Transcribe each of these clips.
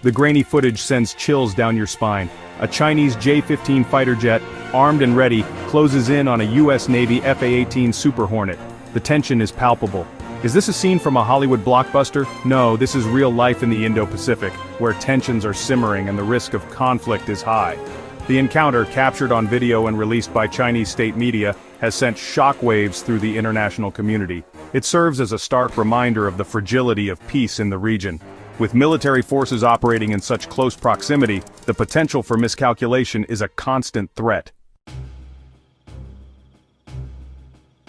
The grainy footage sends chills down your spine. A Chinese J-15 fighter jet, armed and ready, closes in on a US Navy F/A-18 Super Hornet. The tension is palpable. Is this a scene from a Hollywood blockbuster? No, this is real life in the Indo-Pacific, where tensions are simmering and the risk of conflict is high. The encounter, captured on video and released by Chinese state media, has sent shockwaves through the international community. It serves as a stark reminder of the fragility of peace in the region. With military forces operating in such close proximity, the potential for miscalculation is a constant threat.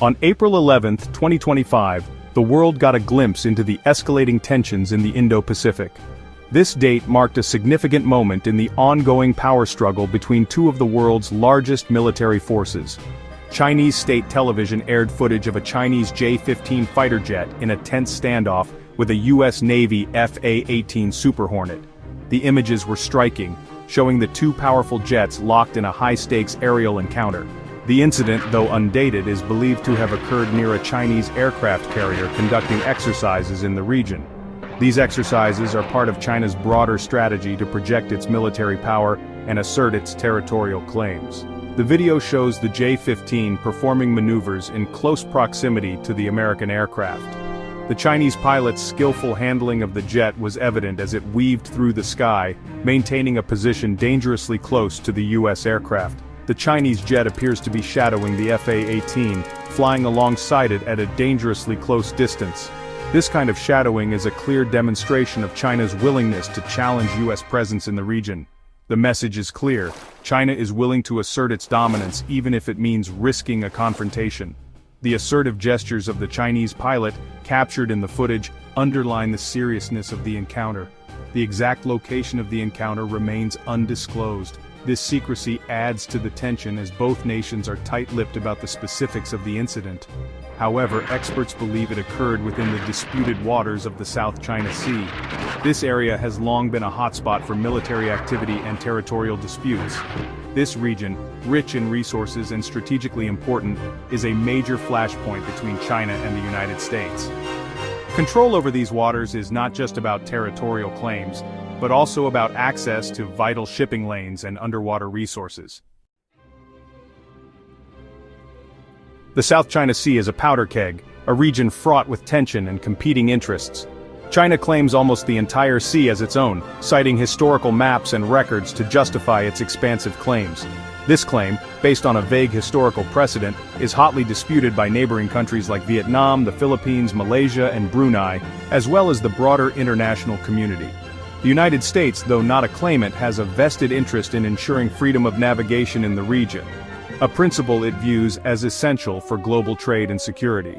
On April 11, 2025, the world got a glimpse into the escalating tensions in the Indo-Pacific. This date marked a significant moment in the ongoing power struggle between two of the world's largest military forces. Chinese state television aired footage of a Chinese J-15 fighter jet in a tense standoff with a US Navy F/A-18 Super Hornet. The images were striking, showing the two powerful jets locked in a high-stakes aerial encounter. The incident, though undated, is believed to have occurred near a Chinese aircraft carrier conducting exercises in the region. These exercises are part of China's broader strategy to project its military power and assert its territorial claims. The video shows the J-15 performing maneuvers in close proximity to the American aircraft. The Chinese pilot's skillful handling of the jet was evident as it weaved through the sky, maintaining a position dangerously close to the US aircraft. The Chinese jet appears to be shadowing the F/A-18, flying alongside it at a dangerously close distance. This kind of shadowing is a clear demonstration of China's willingness to challenge US presence in the region. The message is clear: China is willing to assert its dominance even if it means risking a confrontation. The assertive gestures of the Chinese pilot, captured in the footage, underline the seriousness of the encounter. The exact location of the encounter remains undisclosed. This secrecy adds to the tension as both nations are tight-lipped about the specifics of the incident. However, experts believe it occurred within the disputed waters of the South China Sea. This area has long been a hotspot for military activity and territorial disputes. This region, rich in resources and strategically important, is a major flashpoint between China and the United States. Control over these waters is not just about territorial claims, but also about access to vital shipping lanes and underwater resources. The South China Sea is a powder keg, a region fraught with tension and competing interests. China claims almost the entire sea as its own, citing historical maps and records to justify its expansive claims. This claim, based on a vague historical precedent, is hotly disputed by neighboring countries like Vietnam, the Philippines, Malaysia, and Brunei, as well as the broader international community. The United States, though not a claimant, has a vested interest in ensuring freedom of navigation in the region, a principle it views as essential for global trade and security.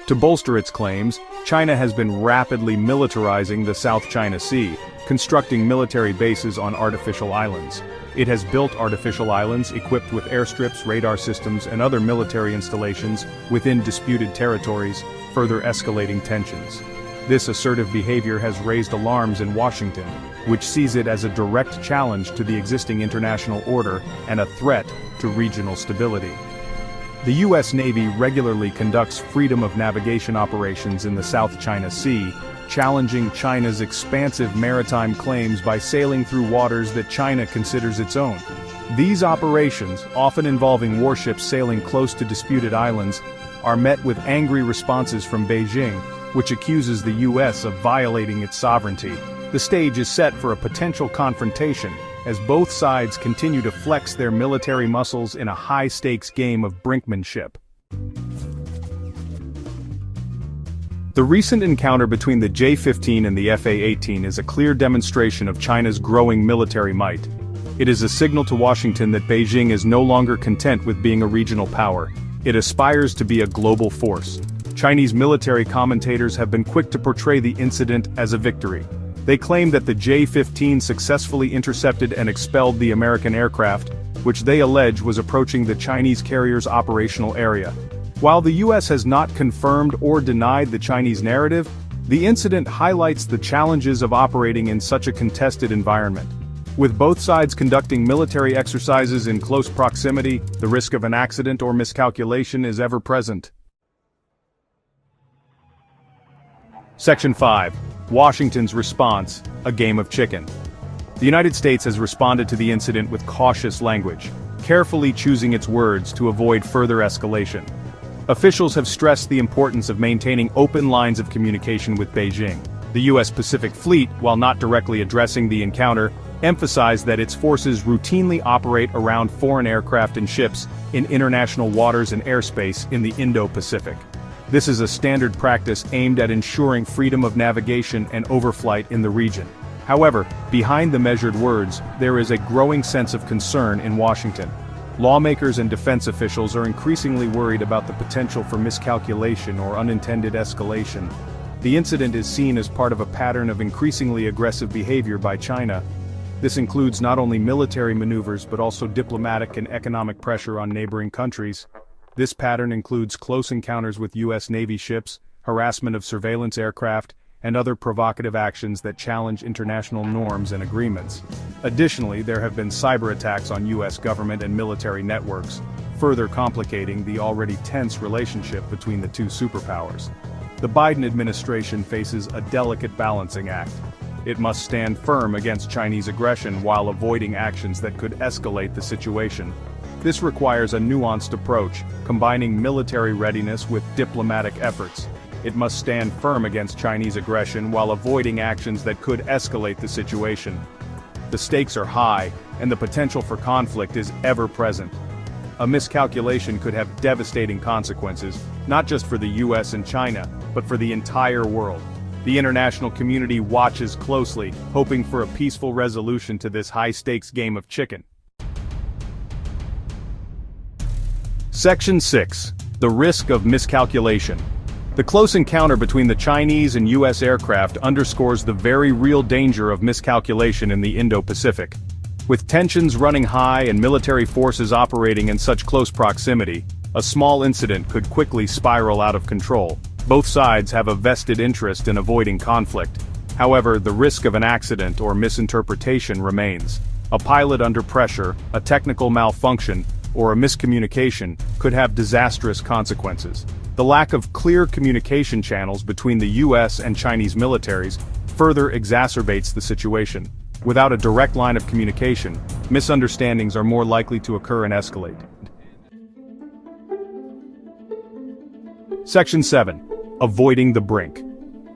To bolster its claims, China has been rapidly militarizing the South China Sea, constructing military bases on artificial islands. It has built artificial islands equipped with airstrips, radar systems, and other military installations within disputed territories, further escalating tensions. This assertive behavior has raised alarms in Washington, which sees it as a direct challenge to the existing international order and a threat to regional stability. The U.S. Navy regularly conducts freedom of navigation operations in the South China Sea, challenging China's expansive maritime claims by sailing through waters that China considers its own. These operations, often involving warships sailing close to disputed islands, are met with angry responses from Beijing, which accuses the U.S. of violating its sovereignty. The stage is set for a potential confrontation, as both sides continue to flex their military muscles in a high-stakes game of brinkmanship. The recent encounter between the J-15 and the F/A-18 is a clear demonstration of China's growing military might. It is a signal to Washington that Beijing is no longer content with being a regional power. It aspires to be a global force. Chinese military commentators have been quick to portray the incident as a victory. They claim that the J-15 successfully intercepted and expelled the American aircraft, which they allege was approaching the Chinese carrier's operational area. While the U.S. has not confirmed or denied the Chinese narrative, the incident highlights the challenges of operating in such a contested environment. With both sides conducting military exercises in close proximity, the risk of an accident or miscalculation is ever present. Section 5. Washington's response, a game of chicken. The United States has responded to the incident with cautious language, carefully choosing its words to avoid further escalation. Officials have stressed the importance of maintaining open lines of communication with Beijing. The U.S. Pacific Fleet, while not directly addressing the encounter, emphasized that its forces routinely operate around foreign aircraft and ships in international waters and airspace in the Indo-Pacific. This is a standard practice aimed at ensuring freedom of navigation and overflight in the region. However, behind the measured words, there is a growing sense of concern in Washington. Lawmakers and defense officials are increasingly worried about the potential for miscalculation or unintended escalation. The incident is seen as part of a pattern of increasingly aggressive behavior by China. This includes not only military maneuvers but also diplomatic and economic pressure on neighboring countries. This pattern includes close encounters with U.S. Navy ships, harassment of surveillance aircraft, and other provocative actions that challenge international norms and agreements. Additionally, there have been cyber attacks on U.S. government and military networks, further complicating the already tense relationship between the two superpowers. The Biden administration faces a delicate balancing act. It must stand firm against Chinese aggression while avoiding actions that could escalate the situation. This requires a nuanced approach, combining military readiness with diplomatic efforts. It must stand firm against Chinese aggression while avoiding actions that could escalate the situation. The stakes are high, and the potential for conflict is ever present. A miscalculation could have devastating consequences, not just for the US and China, but for the entire world. The international community watches closely, hoping for a peaceful resolution to this high-stakes game of chicken. Section 6. The Risk of Miscalculation. The close encounter between the Chinese and U.S. aircraft underscores the very real danger of miscalculation in the Indo-Pacific. With tensions running high and military forces operating in such close proximity, a small incident could quickly spiral out of control. Both sides have a vested interest in avoiding conflict. However, the risk of an accident or misinterpretation remains. A pilot under pressure, a technical malfunction, or a miscommunication could have disastrous consequences. The lack of clear communication channels between the U.S. and Chinese militaries further exacerbates the situation. Without a direct line of communication, misunderstandings are more likely to occur and escalate. Section 7. Avoiding the brink.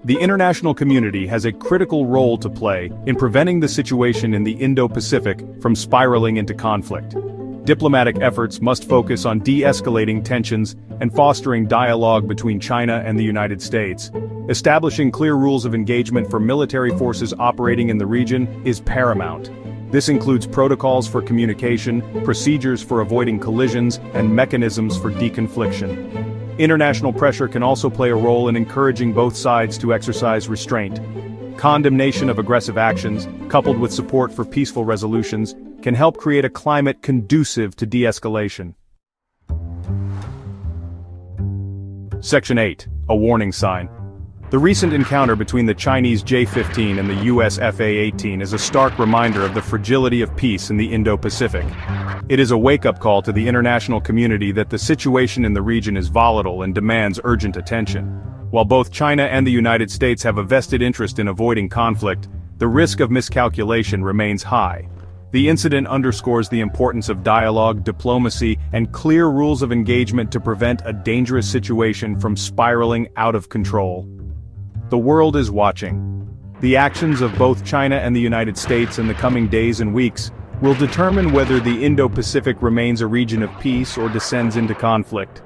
The international community has a critical role to play in preventing the situation in the Indo-Pacific from spiraling into conflict. Diplomatic efforts must focus on de-escalating tensions and fostering dialogue between China and the United States. Establishing clear rules of engagement for military forces operating in the region is paramount. This includes protocols for communication, procedures for avoiding collisions, and mechanisms for deconfliction. International pressure can also play a role in encouraging both sides to exercise restraint. Condemnation of aggressive actions, coupled with support for peaceful resolutions, can help create a climate conducive to de-escalation. Section 8. A warning sign. The recent encounter between the Chinese J-15 and the US FA-18 is a stark reminder of the fragility of peace in the Indo-Pacific. It is a wake-up call to the international community that the situation in the region is volatile and demands urgent attention. While both China and the United States have a vested interest in avoiding conflict, the risk of miscalculation remains high. The incident underscores the importance of dialogue, diplomacy, and clear rules of engagement to prevent a dangerous situation from spiraling out of control. The world is watching. The actions of both China and the United States in the coming days and weeks will determine whether the Indo-Pacific remains a region of peace or descends into conflict.